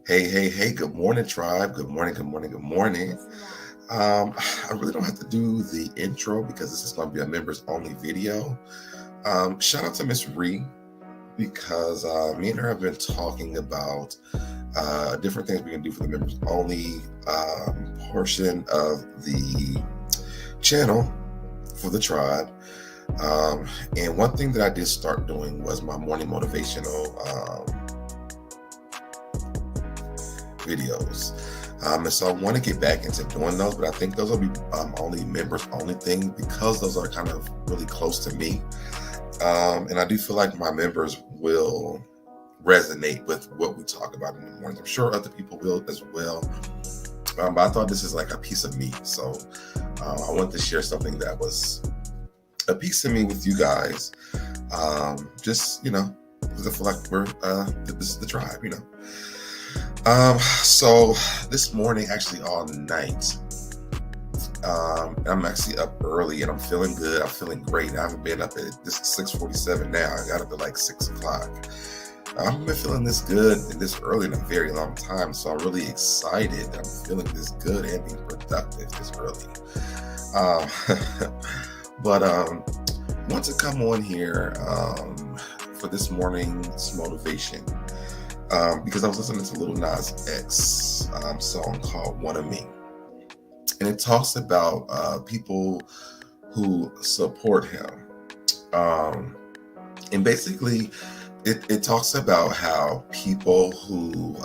Hey, good morning, tribe. Good morning, good morning, good morning. I really don't have to do the intro because this is going to be a members only video. Shout out to Miss Ree because me and her have been talking about different things we can do for the members only portion of the channel for the tribe. And one thing that I did start doing was my morning motivational videos. And so I want to get back into doing those, but I think those will be only members only things because those are kind of really close to me. And I do feel like my members will resonate with what we talk about in the morning. I'm sure other people will as well. But I thought this is like a piece of me. So I wanted to share something that was a piece of me with you guys. Just, because I feel like this is the tribe, So this morning, actually all night, I'm actually up early and I'm feeling good. I'm feeling great. I haven't been up at this 6:47 now. I got up at like 6 o'clock. I haven't been feeling this good and this early in a very long time. So I'm really excited that I'm feeling this good and being productive this early. But want to come on here for this morning's motivation. Because I was listening to Lil Nas X song called One of Me. And it talks about people who support him. And basically, it talks about how people who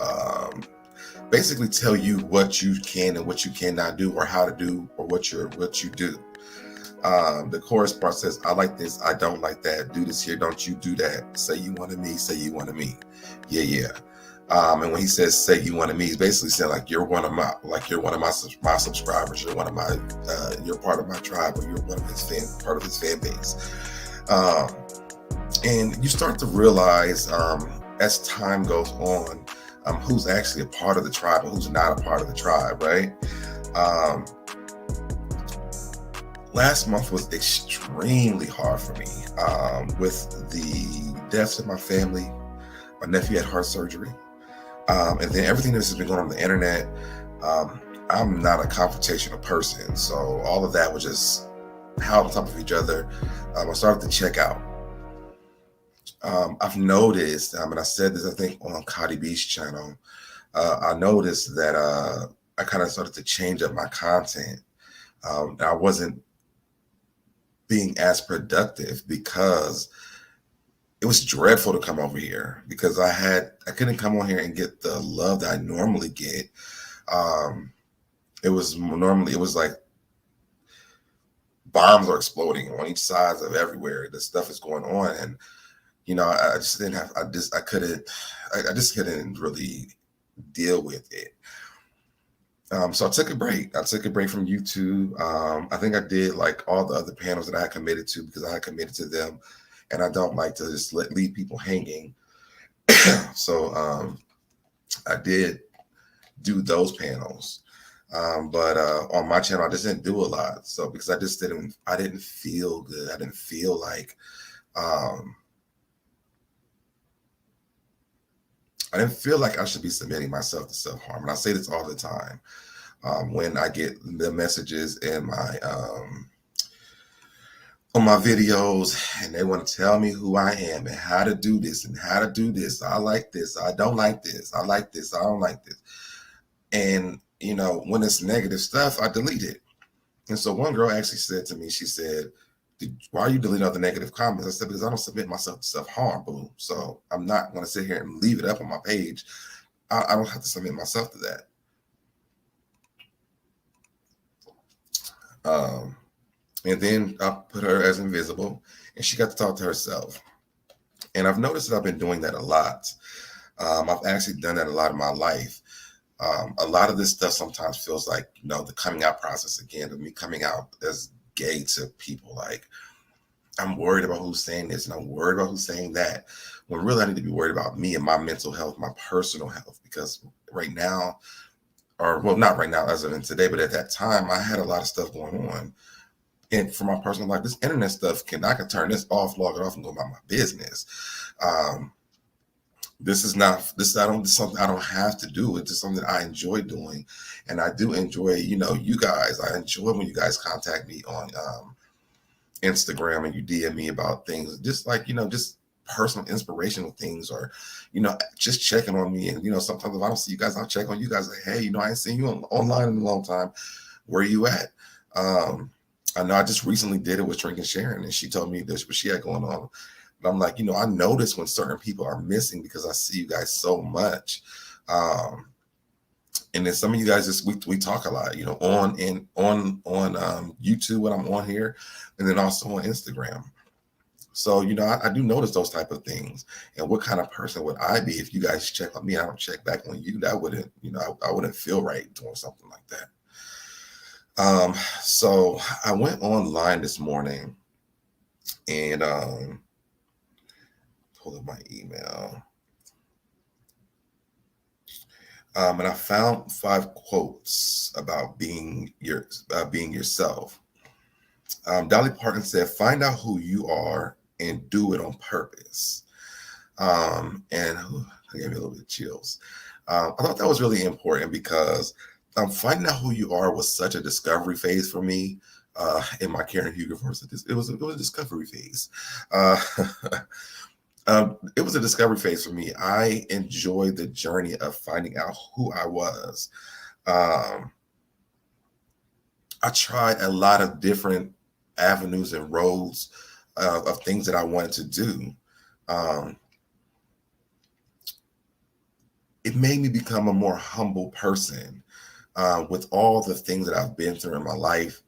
basically tell you what you can and what you cannot do or how to do or what you do. The chorus part says, I like this, I don't like that, do this here, don't you do that, say you wanted me, say you wanted me. Yeah. And when he says say you wanted me, he's basically saying like you're one of my subscribers, you're one of my you're part of my tribe, or you're one of part of his fan base. And you start to realize as time goes on, who's actually a part of the tribe and who's not a part of the tribe, right? Last month was extremely hard for me with the deaths of my family. My nephew had heart surgery. And then everything that's been going on the internet. I'm not a confrontational person. So all of that was just piled on top of each other. I started to check out. I've noticed, and I said this, I think, on Cardi B's channel, I noticed that I kind of started to change up my content. I wasn't being as productive because it was dreadful to come over here because I couldn't come on here and get the love that I normally get. It was like bombs are exploding on each side of everywhere. The stuff is going on. And, I just couldn't really deal with it. So I took a break. I took a break from YouTube. I think I did like all the other panels that I had committed to because I had committed to them. And I don't like to just leave people hanging. So I did do those panels. But on my channel, I just didn't do a lot. So because I didn't feel good. I didn't feel like I should be submitting myself to self-harm. And I say this all the time. When I get the messages in my on my videos and they want to tell me who I am and how to do this and how to do this. I like this. I don't like this. I like this. I don't like this. And, when it's negative stuff, I delete it. And so one girl actually said to me, she said, why are you deleting all the negative comments? I said, because I don't submit myself to self-harm, boo. So I'm not going to sit here and leave it up on my page. I don't have to submit myself to that. And then I put her as invisible and she got to talk to herself. And I've noticed that I've been doing that a lot. I've actually done that a lot in my life. A lot of this stuff sometimes feels like, the coming out process again, of me coming out as gay to people. Like, I'm worried about who's saying this and I'm worried about who's saying that. When really I need to be worried about me and my mental health, my personal health, because right now, or well, not right now as of in today, but at that time, I had a lot of stuff going on. And for my personal life, this internet stuff I can turn this off, log it off, and go about my business. This is not this. I don't. This is something I don't have to do. It's just something that I enjoy doing, and I do enjoy. You guys. I enjoy when you guys contact me on Instagram and you DM me about things, just like just personal inspirational things, or just checking on me. And sometimes if I don't see you guys, I'll check on you guys. Like, hey, I ain't seen you online in a long time. Where you at? Um, I know I just recently did it with Drink and Sharon, and she told me this what she had going on. But I'm like, I notice when certain people are missing because I see you guys so much. And then some of you guys just we talk a lot, on YouTube when I'm on here, and then also on Instagram. So I do notice those type of things. And what kind of person would I be if you guys check on me, I don't check back on you? That wouldn't, I wouldn't feel right doing something like that. So I went online this morning and pulled up my email. And I found 5 quotes about being yourself. Dolly Parton said, "Find out who you are and do it on purpose." And I gave me a little bit of chills. I thought that was really important because finding out who you are was such a discovery phase for me. In my Karen Huger verse, it was a discovery phase. Uh, it was a discovery phase for me. I enjoyed the journey of finding out who I was. Um, I tried a lot of different avenues and roads of things that I wanted to do. Um, it made me become a more humble person with all the things that I've been through in my life.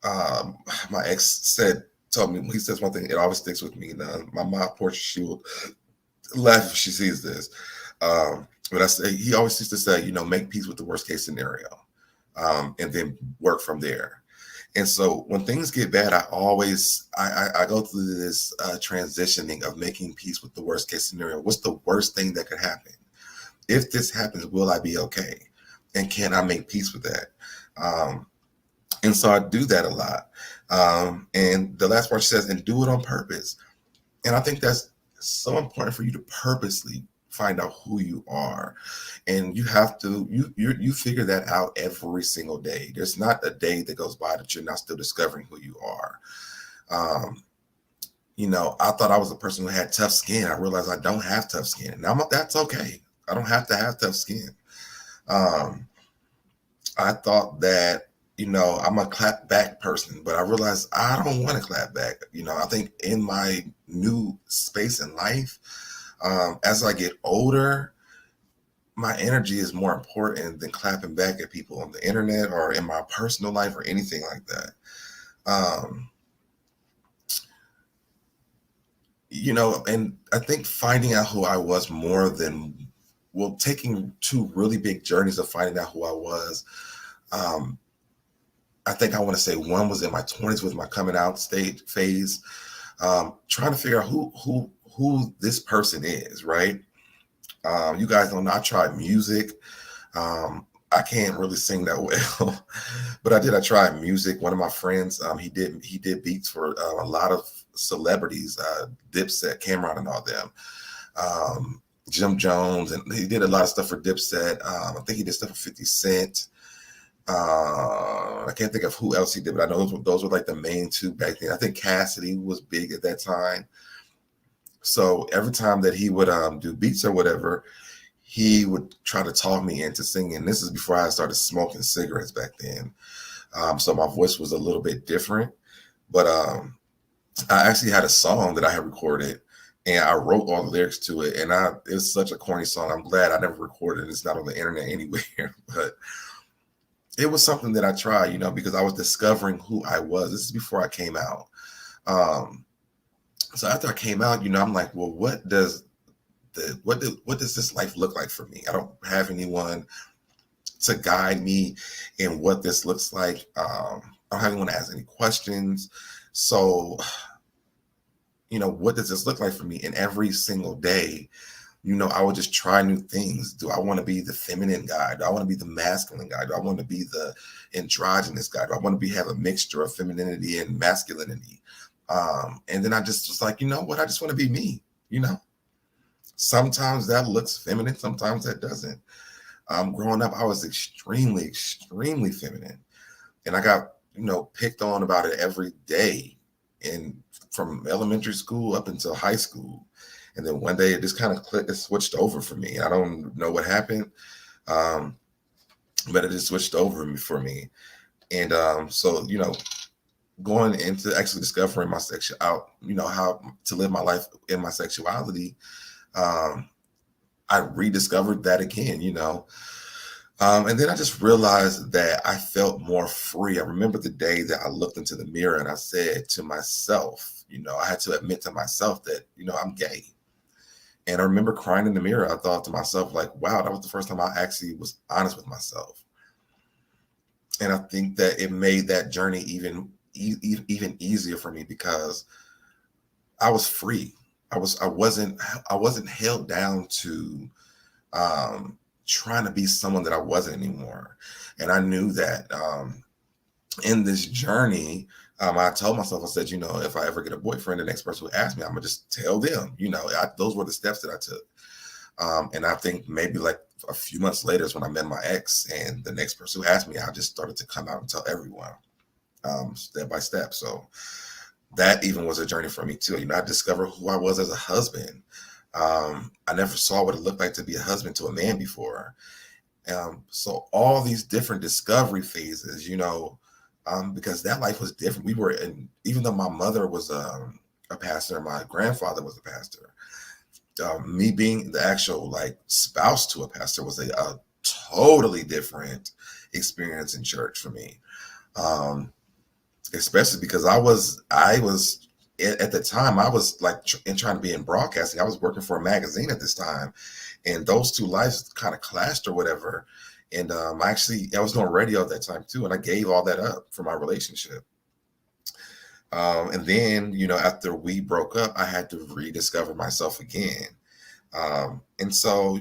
My ex told me, he says one thing, it always sticks with me. My mom, portrait, she will laugh if she sees this. But I say, he always used to say, make peace with the worst case scenario, and then work from there. And so when things get bad, I go through this transitioning of making peace with the worst case scenario. What's the worst thing that could happen? If this happens, will I be okay? And can I make peace with that? And so I do that a lot. And the last part she says, and do it on purpose. And I think that's so important for you to purposely find out who you are. And you have to, you figure that out every single day. There's not a day that goes by that you're not still discovering who you are. I thought I was a person who had tough skin. I realized I don't have tough skin. Now that's okay. I don't have to have tough skin. I thought that, I'm a clap back person, but I realized I don't want to clap back. I think in my new space in life, as I get older, my energy is more important than clapping back at people on the internet or in my personal life or anything like that. And I think finding out who I was more than, taking 2 really big journeys of finding out who I was. I think I want to say one was in my 20s with my coming out stage phase, trying to figure out who this person is, right? You guys don't know, I tried music. I can't really sing that well, but I tried music. One of my friends, he did beats for a lot of celebrities, Dipset, Cameron, and all them. Jim Jones, and he did a lot of stuff for Dipset. I think he did stuff for 50 Cent. I can't think of who else he did, but I know those were like the main 2 back then. I think Cassidy was big at that time. So every time that he would do beats or whatever, he would try to talk me into singing. This is before I started smoking cigarettes back then. So my voice was a little bit different, but I actually had a song that I had recorded and I wrote all the lyrics to it. And it's such a corny song. I'm glad I never recorded it. It's not on the internet anywhere, but it was something that I tried, because I was discovering who I was. This is before I came out. So after I came out, I'm like, well, what does this life look like for me? I don't have anyone to guide me in what this looks like. I don't have anyone to ask any questions. So, what does this look like for me? And every single day, I would just try new things. Do I want to be the feminine guy? Do I want to be the masculine guy? Do I want to be the androgynous guy? Do I want to have a mixture of femininity and masculinity? And then I just was like, you know what? I just want to be me, Sometimes that looks feminine, sometimes that doesn't. Growing up, I was extremely, extremely feminine, and I got, picked on about it every day, and from elementary school up until high school. And then one day it just kind of clicked, it switched over for me. I don't know what happened, um, but it just switched over for me. And so, going into actually discovering my sexual out, how to live my life in my sexuality, um, I rediscovered that again, and then I just realized that I felt more free. I remember the day that I looked into the mirror and I said to myself, I had to admit to myself that, I'm gay. And I remember crying in the mirror. I thought to myself, like, wow, that was the first time I actually was honest with myself. And I think that it made that journey even easier for me because I was free. I wasn't held down to trying to be someone that I wasn't anymore. And I knew that in this journey, I told myself, I said, if I ever get a boyfriend, the next person who asks me, I'm gonna just tell them, those were the steps that I took. And I think maybe like a few months later is when I met my ex, and the next person who asked me, I just started to come out and tell everyone, step by step. So that even was a journey for me too. I discovered who I was as a husband. I never saw what it looked like to be a husband to a man before. So all these different discovery phases, because that life was different. We were in, even though my mother was a pastor, my grandfather was a pastor. Me being the actual like spouse to a pastor was a totally different experience in church for me. Especially because I was at the time I was like trying to be in broadcasting. I was working for a magazine at this time, and those two lives kind of clashed or whatever. And I was doing radio at that time too, and I gave all that up for my relationship. And then, after we broke up, I had to rediscover myself again. And so,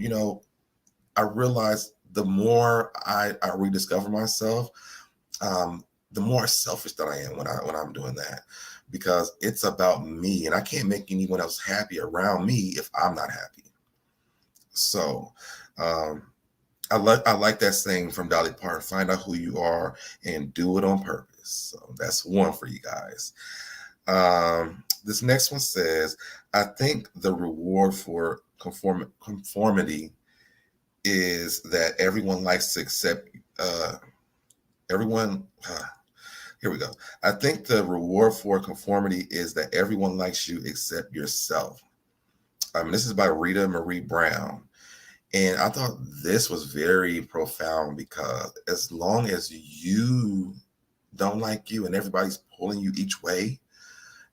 I realized the more I rediscover myself, the more selfish that I am when I'm doing that, because it's about me, and I can't make anyone else happy around me if I'm not happy. So, I like that saying from Dolly Parton: "Find out who you are and do it on purpose." So that's one for you guys. This next one says, "I think the reward for conformity is that everyone likes to accept everyone." Here we go. "I think the reward for conformity is that everyone likes you except yourself." This is by Rita Marie Brown. And I thought this was very profound, because as long as you don't like you and everybody's pulling you each way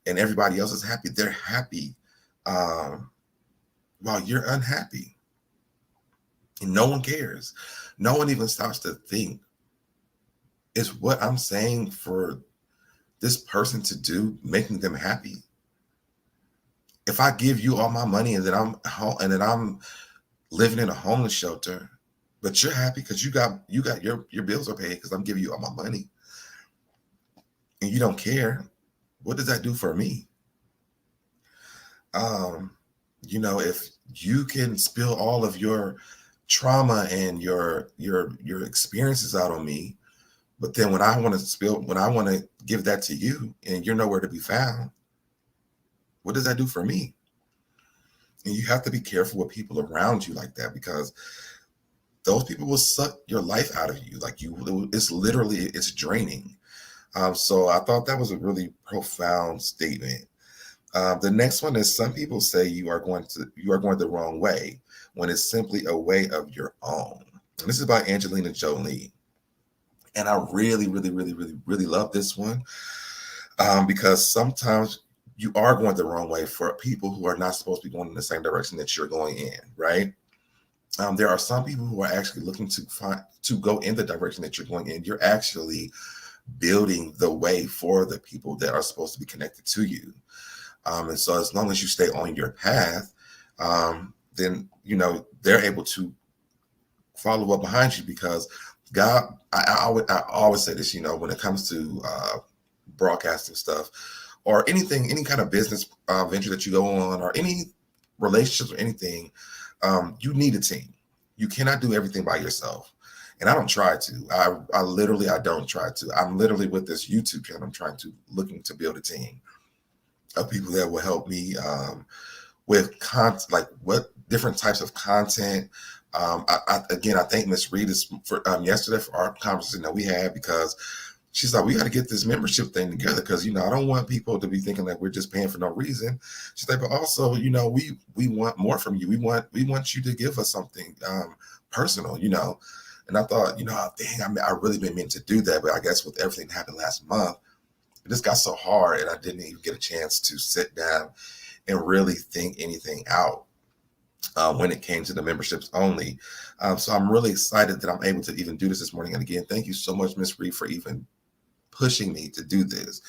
and everybody else is happy, they're happy while you're unhappy. And no one cares. No one even stops to think, is what I'm saying for this person to do making them happy? If I give you all my money and then I'm living in a homeless shelter, but you're happy because you got your bills are paid because I'm giving you all my money, and you don't care, what does that do for me? If you can spill all of your trauma and your experiences out on me, but then when I want to give that to you and you're nowhere to be found, what does that do for me? And you have to be careful with people around you like that, because those people will suck your life out of you. It's draining. So I thought that was a really profound statement. The next one is, "Some people say you are going the wrong way when it's simply a way of your own." And this is by Angelina Jolie. And I really, really, really, really, really love this one, because sometimes you are going the wrong way for people who are not supposed to be going in the same direction that you're going in, right? There are some people who are actually looking to go in the direction that you're going in. You're actually building the way for the people that are supposed to be connected to you. And so as long as you stay on your path, then, they're able to follow up behind you, because God, I always say this, when it comes to broadcasting stuff or anything, any kind of business venture that you go on, or any relationships or anything, you need a team. You cannot do everything by yourself. And I don't try to. I literally, I don't try to. I'm literally with this YouTube channel. I'm looking to build a team of people that will help me with content, like what different types of content. Again, I thank Miss Reed for yesterday for our conversation that we had, because she's like, we got to get this membership thing together, because I don't want people to be thinking that we're just paying for no reason. She's like, but also, we want more from you. We want you to give us something personal, And I thought, dang, I really been meant to do that, but I guess with everything that happened last month, it just got so hard, and I didn't even get a chance to sit down and really think anything out when it came to the memberships only. So I'm really excited that I'm able to even do this morning. And again, thank you so much, Miss Reed, for even pushing me to do this.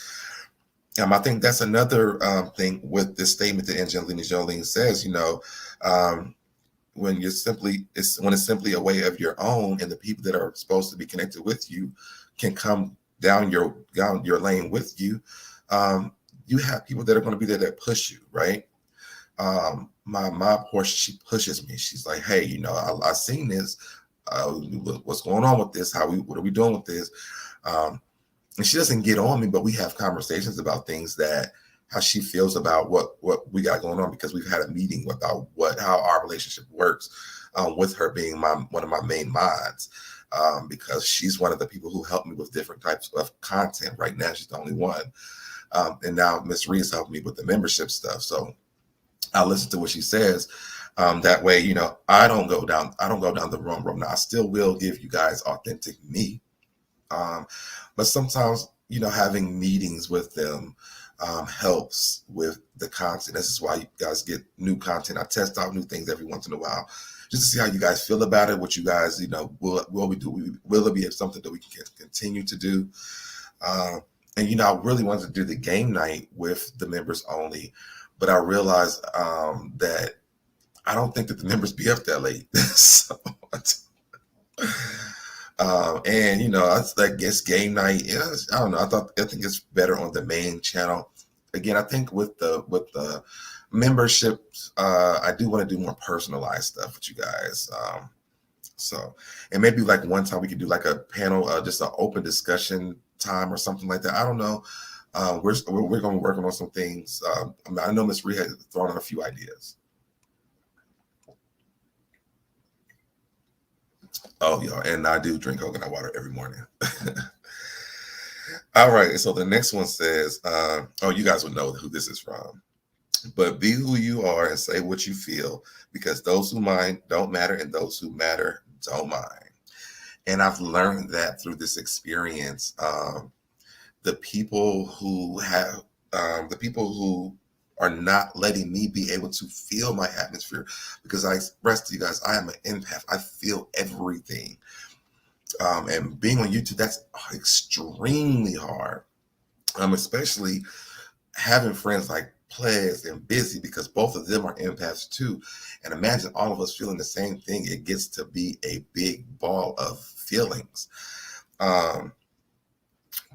I think that's another thing with this statement that Angelina Jolie says, when it's simply a way of your own, and the people that are supposed to be connected with you can come down your lane with you. You have people that are going to be there that push you, right? My portion, she pushes me. She's like, hey, I seen this. What's going on with this? What are we doing with this? And she doesn't get on me, but we have conversations about things, how she feels about what we got going on, because we've had a meeting about how our relationship works, with her being one of my main mods, because she's one of the people who help me with different types of content. Right now, she's the only one. And now Miss Reed's helping me with the membership stuff. So I listen to what she says. That way, I don't go down the wrong road. Now, I still will give you guys authentic me. But sometimes, having meetings with them helps with the content. This is why you guys get new content. I test out new things every once in a while, just to see how you guys feel about it. What you guys, will we do? Will it be something that we can continue to do? And I really wanted to do the game night with the members only, but I realized that I don't think that the members be up that late. So, and I guess game night. Yeah, I don't know. I think it's better on the main channel. Again, I think with the memberships, I do want to do more personalized stuff with you guys. So, and maybe like one time we could do like a panel, just an open discussion time or something like that. I don't know. We're going to be working on some things. I know Miss Rhea has thrown out a few ideas. Oh, yeah, and I do drink coconut water every morning. All right, so the next one says, you guys would know who this is from. But be who you are and say what you feel, because those who mind don't matter, and those who matter don't mind. And I've learned that through this experience. The people who are not letting me be able to feel my atmosphere, because I expressed to you guys, I am an empath. I feel everything. And being on YouTube, that's extremely hard. Especially having friends like Pledge and Busy, because both of them are empaths too. And imagine all of us feeling the same thing. It gets to be a big ball of feelings.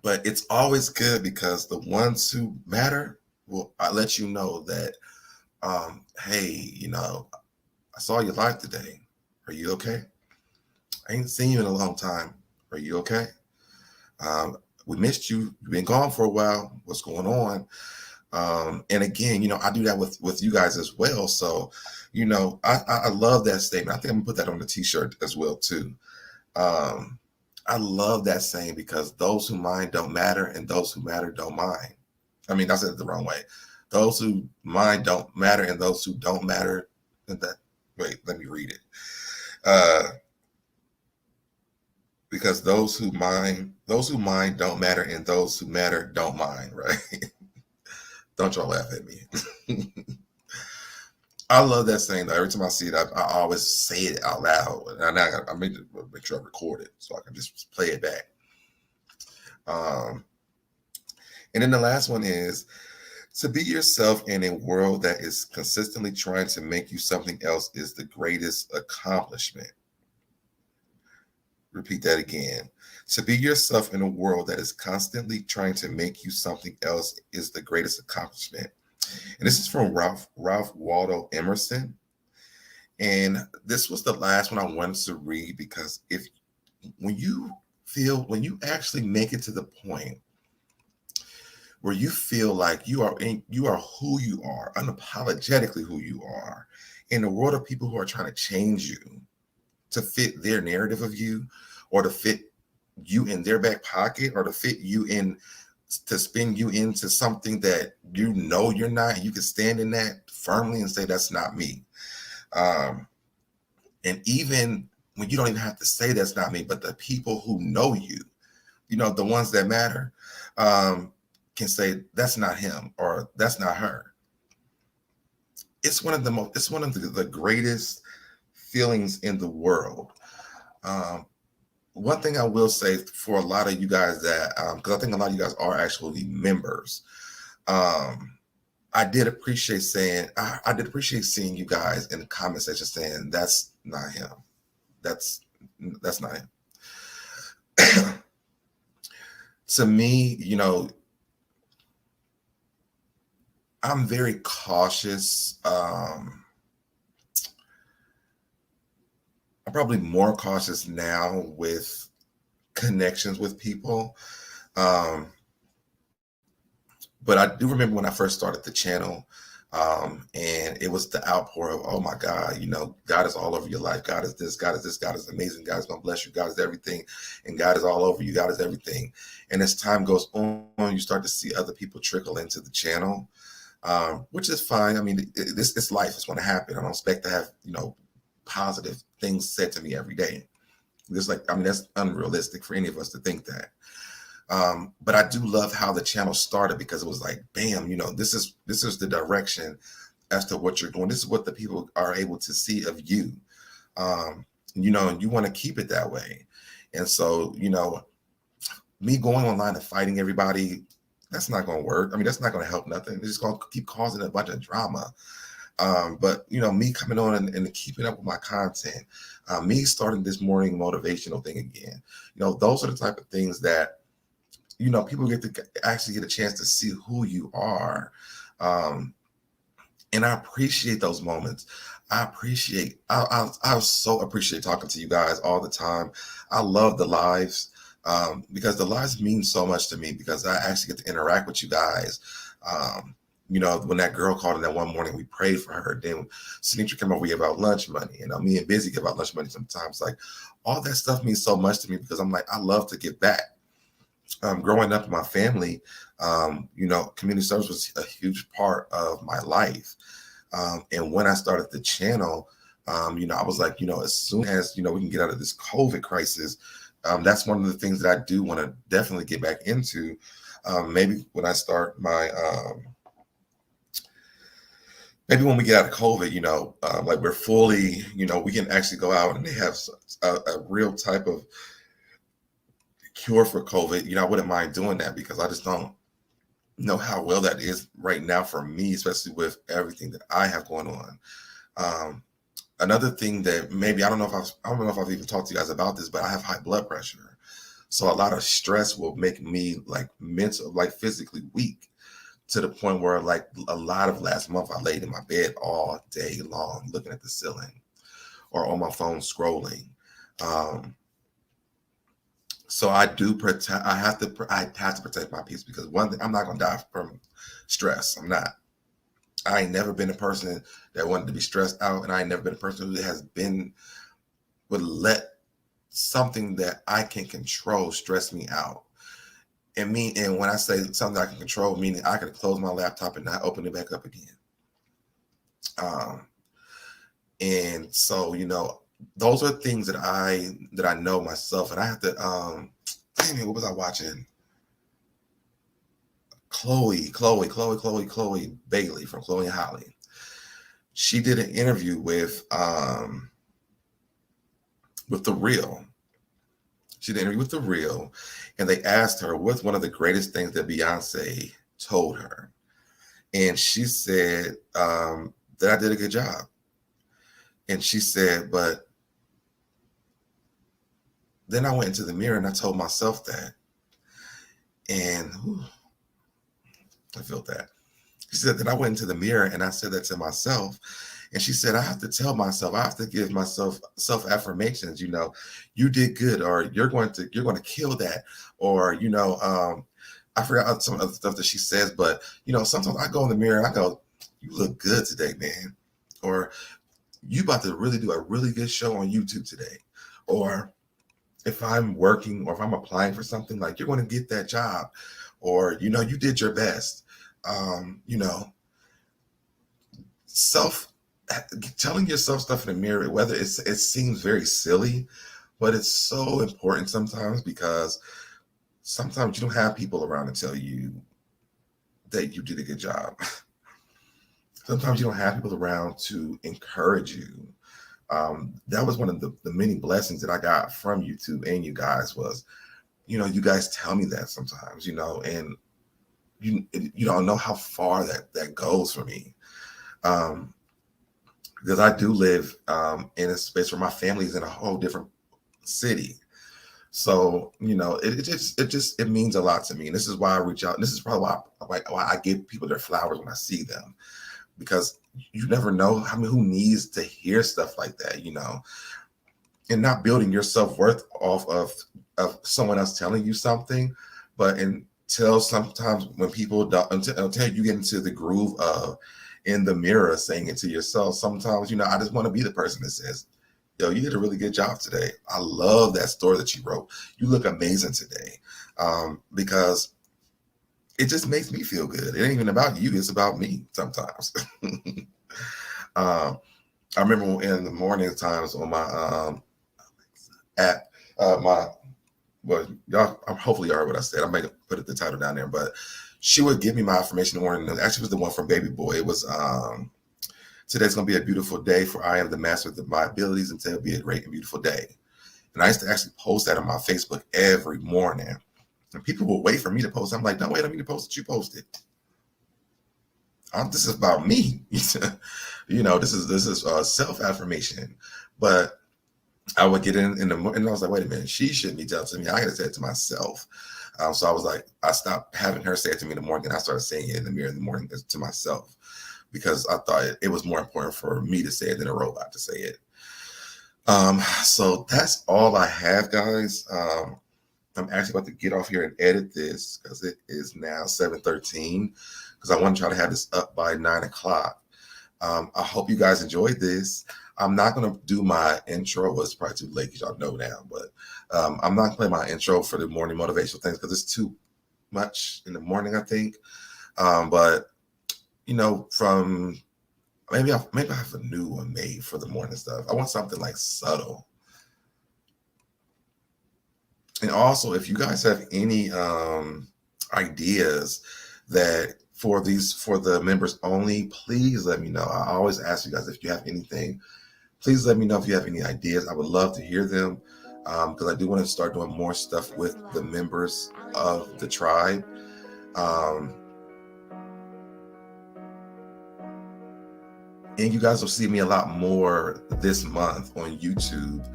But it's always good, because the ones who matter will let you know that, hey, I saw you live today. Are you okay? I ain't seen you in a long time. Are you okay? We missed you. You've been gone for a while. What's going on? And again, I do that with you guys as well. So, I love that statement. I think I'm gonna put that on the t-shirt as well too. I love that saying, because those who mind don't matter, and those who matter don't mind. I mean, I said it the wrong way. Those who mind don't matter, and those who don't matter. Wait, let me read it. Because those who mind don't matter, and those who matter don't mind, right? Don't y'all laugh at me. I love that saying, though. Every time I see it, I always say it out loud. And I make sure I record it so I can just play it back. And then the last one is to be yourself in a world that is consistently trying to make you something else is the greatest accomplishment. Repeat that again. To be yourself in a world that is constantly trying to make you something else is the greatest accomplishment. And this is from Ralph Waldo Emerson. And this was the last one I wanted to read, because when you actually make it to the point where you feel like you are who you are, unapologetically who you are, in a world of people who are trying to change you to fit their narrative of you, or to fit you in their back pocket, or to fit you in, to spin you into something that you're not. You can stand in that firmly and say, that's not me. And even when you don't even have to say that's not me, but the people who know you, the ones that matter, can say that's not him or that's not her. It's one of the greatest feelings in the world. One thing I will say for a lot of you guys that, because I think a lot of you guys are actually members, I did appreciate seeing you guys in the comment section saying that's not him. That's not him. To me, I'm very cautious. I'm probably more cautious now with connections with people. But I do remember when I first started the channel, and it was the outpour of, oh my God, God is all over your life. God is this, God is this, God is amazing. God is going to bless you. God is everything. And God is all over you. God is everything. And as time goes on, you start to see other people trickle into the channel, which is fine. I mean, it's life. It's going to happen. I don't expect to have, positive things said to me every day. That's unrealistic for any of us to think that. But I do love how the channel started, because it was like, bam, this is the direction as to what you're doing. This is what the people are able to see of you. And you want to keep it that way. And so, me going online and fighting everybody, that's not going to work. I mean, that's not going to help nothing. It's just going to keep causing a bunch of drama. But me coming on and keeping up with my content, me starting this morning motivational thing again, those are the type of things that, people get to actually get a chance to see who you are. And I appreciate those moments. I so appreciate talking to you guys all the time. I love the lives, because the lives mean so much to me, because I actually get to interact with you guys. When that girl called in that one morning, we prayed for her. Then Sinitra came over, we gave out lunch money. Me and Busy give out lunch money sometimes. Like, all that stuff means so much to me, because I'm like, I love to give back. Growing up in my family, community service was a huge part of my life. And when I started the channel, I was like, as soon as, we can get out of this COVID crisis, that's one of the things that I do want to definitely get back into. Maybe when I start my, maybe when we get out of COVID, like we're fully, we can actually go out and they have a real type of cure for COVID. I wouldn't mind doing that, because I just don't know how well that is right now for me, especially with everything that I have going on. Another thing that maybe, I don't know if I've even talked to you guys about this, but I have high blood pressure. So a lot of stress will make me physically weak, to the point where, like, a lot of last month, I laid in my bed all day long looking at the ceiling or on my phone scrolling. So I have to protect my peace, because one thing, I'm not going to die from stress. I'm not. I ain't never been a person that wanted to be stressed out. And I ain't never been a person who would let something that I can control stress me out. And when I say something I can control, meaning I can close my laptop and not open it back up again. And so, those are things that I know myself. And I have to, what was I watching? Chloe Bailey from Chloe and Holly. She did an interview with The Real. She did an interview with The Real, and they asked her what's one of the greatest things that Beyonce told her. And she said that I did a good job. And she said, but then I went into the mirror and I told myself that. And I felt that. She said that I went into the mirror and I said that to myself. And she said, I have to tell myself, I have to give myself self-affirmations, you did good, or you're going to kill that. Or, I forgot some other stuff that she says, but sometimes I go in the mirror and I go, you look good today, man. Or you about to really do a really good show on YouTube today. Or if I'm working or if I'm applying for something, like, you're going to get that job, or, you did your best. Self Telling yourself stuff in the mirror, whether it seems very silly, but it's so important sometimes, because sometimes you don't have people around to tell you that you did a good job. Sometimes you don't have people around to encourage you. That was one of the many blessings that I got from YouTube and you guys was, you guys tell me that sometimes, and you don't know how far that goes for me. Because I do live in a space where my family is in a whole different city. So, it means a lot to me. And this is why I reach out. And this is probably why I give people their flowers when I see them, because you never know who needs to hear stuff like that, and not building your self-worth off of someone else telling you something, but until sometimes when people don't, until you get into the groove of in the mirror saying it to yourself, sometimes, I just want to be the person that says, yo, you did a really good job today. I love that story that you wrote. You look amazing today. Because it just makes me feel good. It ain't even about you. It's about me sometimes. I remember in the morning times on my app, hopefully you heard what I said. I might put the title down there, but she would give me my affirmation in the morning. Actually, it was the one from Baby Boy. It was, today's going to be a beautiful day, for I am the master of my abilities, and today will be a great and beautiful day. And I used to actually post that on my Facebook every morning. And people will wait for me to post. I'm like, don't wait on me to post it. You posted. This is about me. This is self-affirmation. But I would get in the morning, and I was like, wait a minute, she shouldn't be telling me. I got to say it to myself. So I was like, I stopped having her say it to me in the morning, and I started saying it in the mirror in the morning to myself, because I thought it was more important for me to say it than a robot to say it. So that's all I have, guys. I'm actually about to get off here and edit this, because it is now 7:13, because I want to try to have this up by 9 o'clock. I hope you guys enjoyed this. I'm not going to do my intro. Well, it's probably too late, because y'all know now, but I'm not playing my intro for the morning motivational things, because it's too much in the morning, I think. But from maybe I have a new one made for the morning stuff. I want something like subtle. And also, if you guys have any ideas that for the members only, please let me know. I always ask you guys if you have anything. Please let me know if you have any ideas. I would love to hear them, because I do want to start doing more stuff with the members of the tribe. And you guys will see me a lot more this month on YouTube.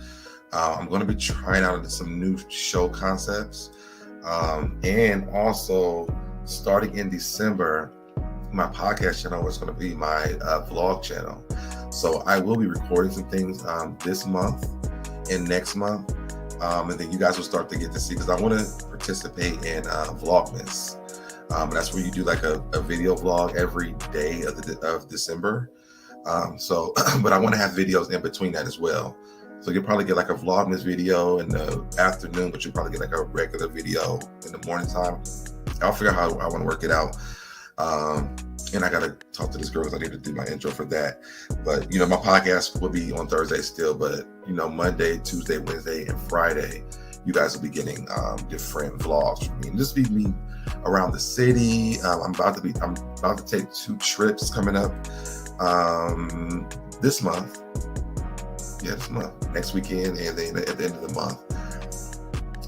I'm going to be trying out some new show concepts. And also, starting in December, my podcast channel is going to be my vlog channel. So I will be recording some things this month and next month. And then you guys will start to get to see, because I want to participate in Vlogmas. And that's where you do like a video vlog every day of December. But I want to have videos in between that as well. So you'll probably get like a Vlogmas video in the afternoon, but you'll probably get like a regular video in the morning time. I'll figure out how I want to work it out. And I got to talk to this girl, because I need to do my intro for that. But, my podcast will be on Thursday still, but, Monday, Tuesday, Wednesday, and Friday, you guys will be getting different vlogs from me. And just be me around the city. I'm about to take 2 trips coming up this month. Yeah, this month. Next weekend, and then at the end of the month.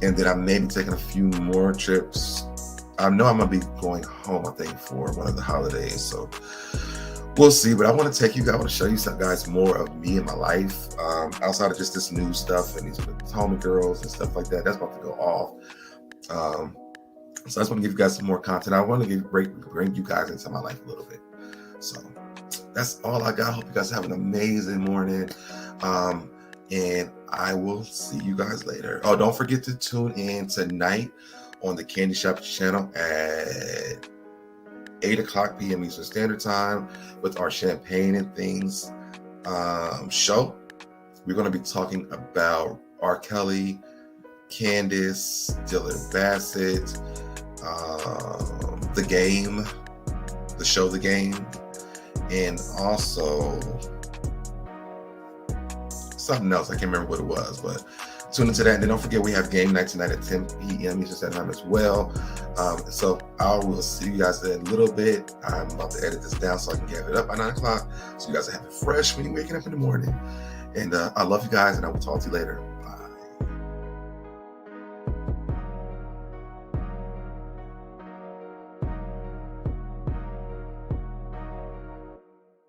And then I may be taking a few more trips. I know I'm going to be going home, I think, for one of the holidays. So we'll see. But I want to take you guys, I want to show you some guys more of me and my life, outside of just this new stuff and these Potomac girls and stuff like that. That's about to go off. So I just want to give you guys some more content. I want to bring you guys into my life a little bit. So that's all I got. I hope you guys have an amazing morning. And I will see you guys later. Oh, don't forget to tune in tonight on the Candy Shop channel at 8 o'clock p.m. Eastern Standard Time with our Champagne and Things show. We're going to be talking about R. Kelly, Candace, Dylan Bassett, The Game, the show The Game, and also something else. I can't remember what it was, but tune into that. And then don't forget, we have game night tonight at 10 p.m. Eastern Standard Time as well. So I will see you guys in a little bit. I'm about to edit this down so I can get it up by 9 o'clock. So you guys have it fresh when you're waking up in the morning. And I love you guys, and I will talk to you later.